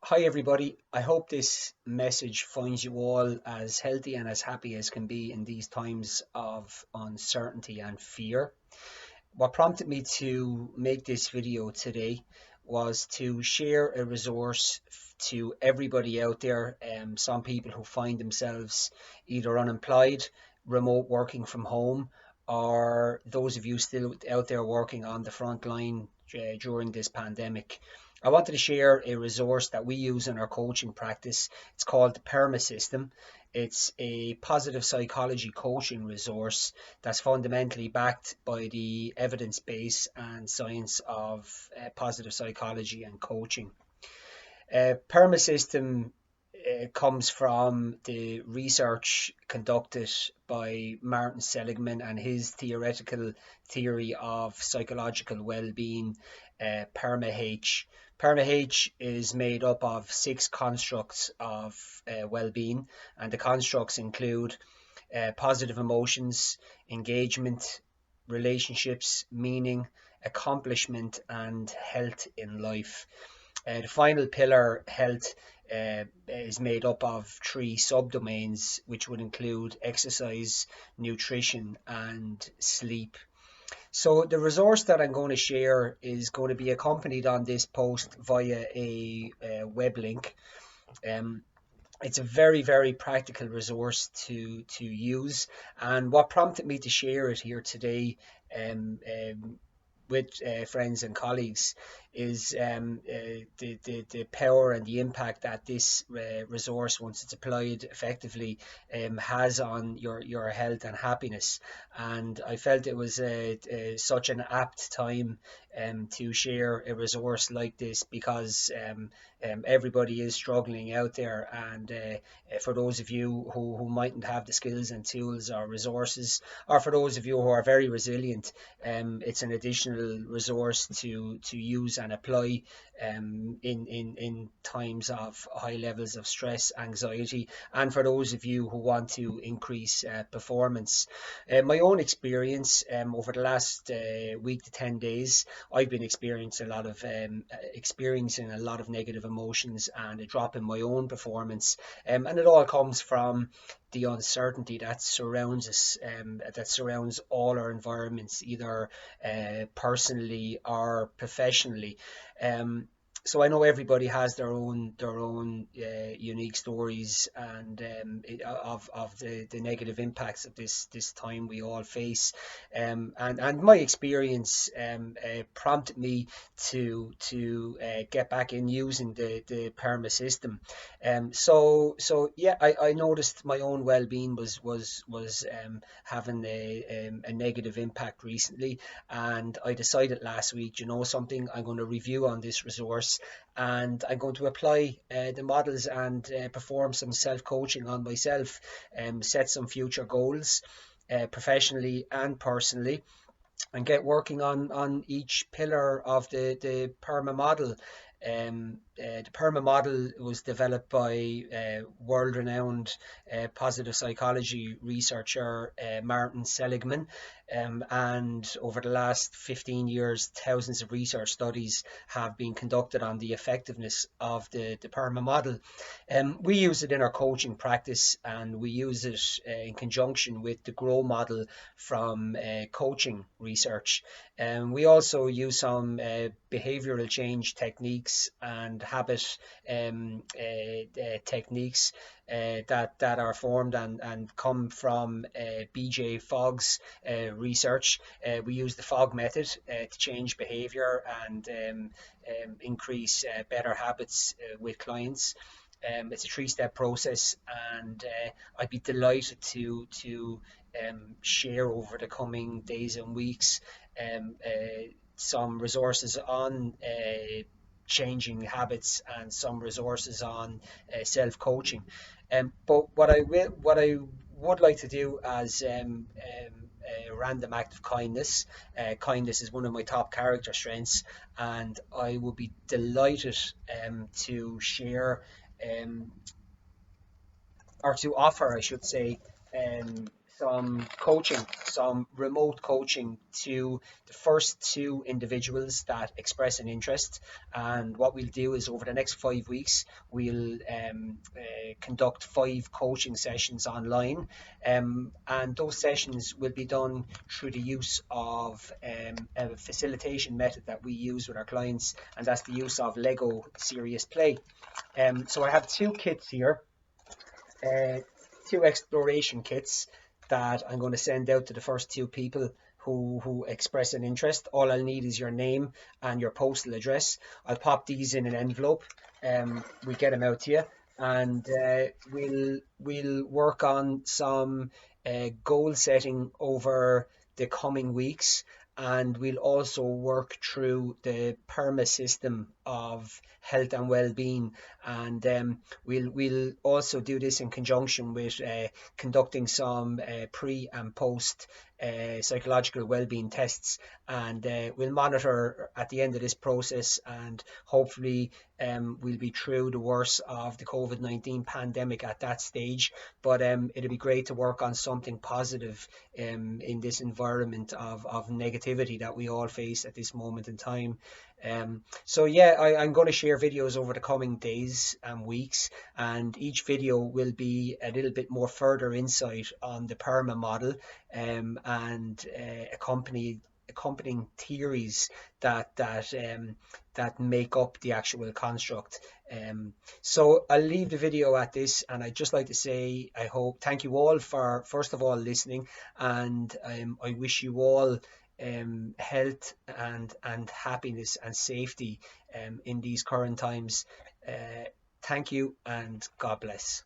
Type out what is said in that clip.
Hi, everybody. I hope this message finds you all as healthy and as happy as can be in these times of uncertainty and fear. What prompted me to make this video today was to share a resource to everybody out there. Some people who find themselves either unemployed, remote working from home, or those of you still out there working on the front line during this pandemic. I wanted to share a resource that we use in our coaching practice. It's called the PERMA system. It's a positive psychology coaching resource that's fundamentally backed by the evidence base and science of positive psychology and coaching. PERMA system comes from the research conducted by Martin Seligman and his theoretical theory of psychological well-being, PERMA-H. PERMA-H is made up of six constructs of well-being, and the constructs include positive emotions, engagement, relationships, meaning, accomplishment, and health in life. The final pillar, health, is made up of three subdomains, which would include exercise, nutrition, and sleep. So the resource that I'm going to share is going to be accompanied on this post via a web link. Um, it's a very practical resource to use, and what prompted me to share it here today with friends and colleagues is the power and the impact that this resource, once it's applied effectively, has on your health and happiness. And I felt it was such an apt time to share a resource like this because everybody is struggling out there. And for those of you who mightn't have the skills and tools or resources, or for those of you who are very resilient, it's an additional resource to use and apply in times of high levels of stress, anxiety, and for those of you who want to increase performance. My own experience over the last week to 10 days, I've been experiencing a lot of negative emotions and a drop in my own performance, and it all comes from the uncertainty that surrounds us, that surrounds all our environments, either personally or professionally. Um, so I know everybody has their own unique stories and of the negative impacts of this time we all face, and my experience prompted me to get back in using the PERMA system. So yeah, I noticed my own well-being was having a negative impact recently, and I decided last week, you know something, I'm going to review on this resource, and I'm going to apply the models and perform some self-coaching on myself, set some future goals, professionally and personally, and get working on each pillar of the PERMA model. The PERMA model was developed by world-renowned positive psychology researcher Martin Seligman, and over the last 15 years, thousands of research studies have been conducted on the effectiveness of the PERMA model. We use it in our coaching practice, and we use it in conjunction with the GROW model from coaching research. We also use some behavioral change techniques and habit techniques that are formed and come from BJ Fogg's research. We use the Fogg method to change behavior and increase better habits with clients. It's a three-step process, and I'd be delighted to share over the coming days and weeks some resources on changing habits and some resources on self-coaching. But what I would like to do as a random act of kindness. Kindness is one of my top character strengths, and I would be delighted to share um, or to offer, I should say, some coaching, some remote coaching to the first two individuals that express an interest. And what we'll do is over the next 5 weeks, we'll conduct 5 coaching sessions online. And those sessions will be done through the use of a facilitation method that we use with our clients, and that's the use of Lego Serious Play. So I have two kits here, uh, two exploration kits that I'm going to send out to the first two people who express an interest. All I'll need is your name and your postal address. I'll pop these in an envelope. We get them out to you, and we'll work on some goal setting over the coming weeks, and we'll also work through the PERMA system of health and well-being. And we'll also do this in conjunction with conducting some pre and post psychological well-being tests, and we'll monitor at the end of this process, and hopefully we'll be through the worst of the COVID-19 pandemic at that stage. But it'll be great to work on something positive in this environment of negativity that we all face at this moment in time. So yeah, I'm going to share videos over the coming days and weeks, and each video will be a little bit more further insight on the PERMA model, and accompanying theories that make up the actual construct. So I'll leave the video at this, and I'd just like to say thank you all for first of all listening, and I wish you all health and happiness and safety in these current times. Thank you, and God bless.